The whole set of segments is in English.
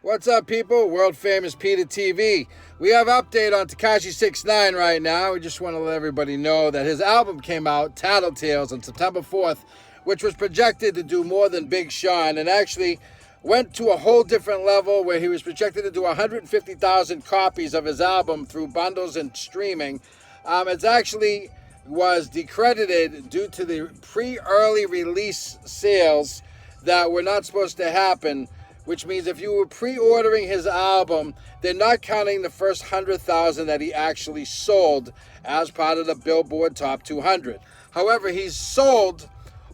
What's up, people? World famous Peter TV. We have an update on Tekashi69 right now. We just want to let everybody know that his album came out, Tattletales, on September 4th, which was projected to do more than Big Sean, and actually went to a whole different level where he was projected to do 150,000 copies of his album through bundles and streaming. It actually was decredited due to the pre-early release sales that were not supposed to happen, which means if you were pre-ordering his album, they're not counting the first 100,000 that he actually sold as part of the Billboard Top 200. However, he's sold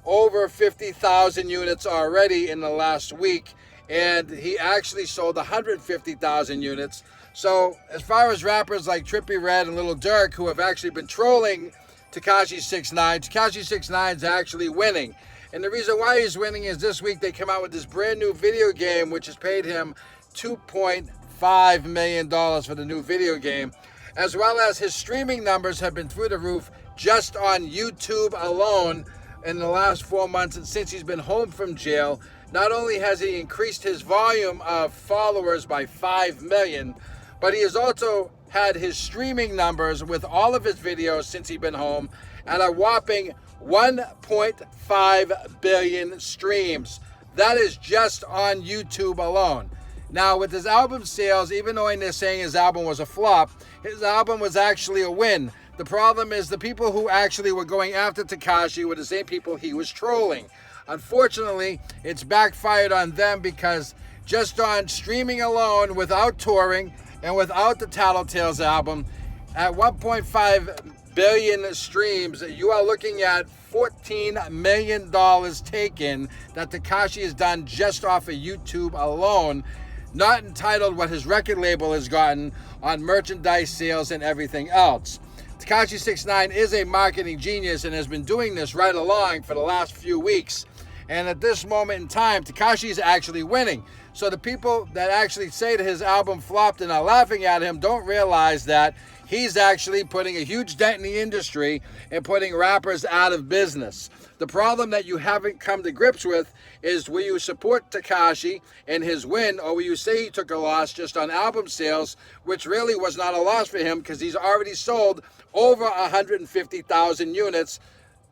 over 50,000 units already in the last week, and he actually sold 150,000 units. So as far as rappers like Trippie Redd and LilDirk, who have actually been trolling Tekashi69, Tekashi69 is actually winning. And the reason why he's winning is this week they come out with this brand new video game, which has paid him $2.5 million for the new video game, as well as his streaming numbers have been through the roof just on YouTube alone in the last 4 months since he's been home from jail. Not only has he increased his volume of followers by 5 million, but he has also had his streaming numbers with all of his videos since he's been home at a whopping 1.5 billion streams. That is just on YouTube alone. Now, with his album sales, even though they're saying his album was a flop, his album was actually a win. The problem is the people who actually were going after Tekashi were the same people he was trolling. Unfortunately, it's backfired on them because just on streaming alone, without touring and without the Tattletales album, at 1.5 billion streams, you are looking at $14 million taken that Tekashi has done just off of YouTube alone, not entitled what his record label has gotten on merchandise sales and everything else. Tekashi69 is a marketing genius and has been doing this right along for the last few weeks. And at this moment in time, Tekashi is actually winning. So the people that actually say that his album flopped and are laughing at him don't realize that he's actually putting a huge dent in the industry and putting rappers out of business. The problem that you haven't come to grips with is, will you support Tekashi and his win, or will you say he took a loss just on album sales, which really was not a loss for him because he's already sold over 150,000 units,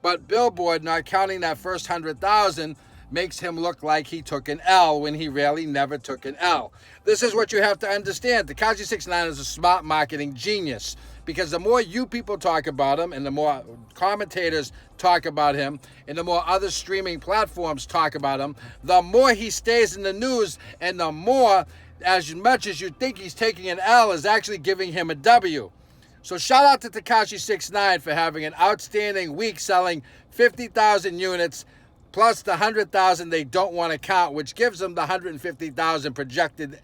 but Billboard, not counting that first 100,000, makes him look like he took an L when he really never took an L. This is what you have to understand. Tekashi69 is a smart marketing genius, because the more you people talk about him and the more commentators talk about him and the more other streaming platforms talk about him, the more he stays in the news, and the more, as much as you think he's taking an L, is actually giving him a W. So shout out to Tekashi69 for having an outstanding week selling 50,000 units, plus the 100,000 they don't want to count, which gives them the 150,000 projected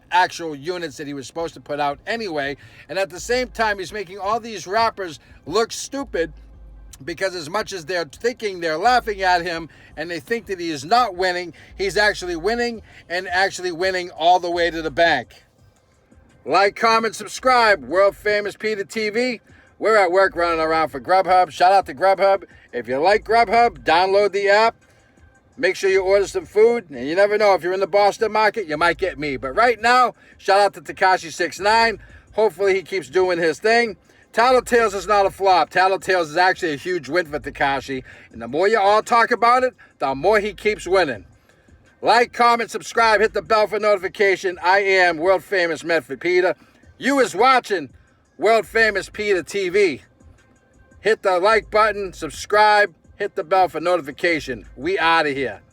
actual units that he was supposed to put out anyway. And at the same time, he's making all these rappers look stupid, because as much as they're thinking they're laughing at him and they think that he is not winning, he's actually winning, and actually winning all the way to the bank. Like, comment, subscribe. World famous Peter TV. We're at work running around for Grubhub. Shout out to Grubhub. If you like Grubhub, download the app. Make sure you order some food. And you never know, if you're in the Boston market, you might get me. But right now, shout out to Tekashi69. Hopefully he keeps doing his thing. Tattletales is not a flop. Tattletales is actually a huge win for Tekashi. And the more you all talk about it, the more he keeps winning. Like, comment, subscribe, hit the bell for notification. I am world famous Medford Peter. You is watching World famous Peter TV. Hit the like button, subscribe, hit the bell for notification. We out of here.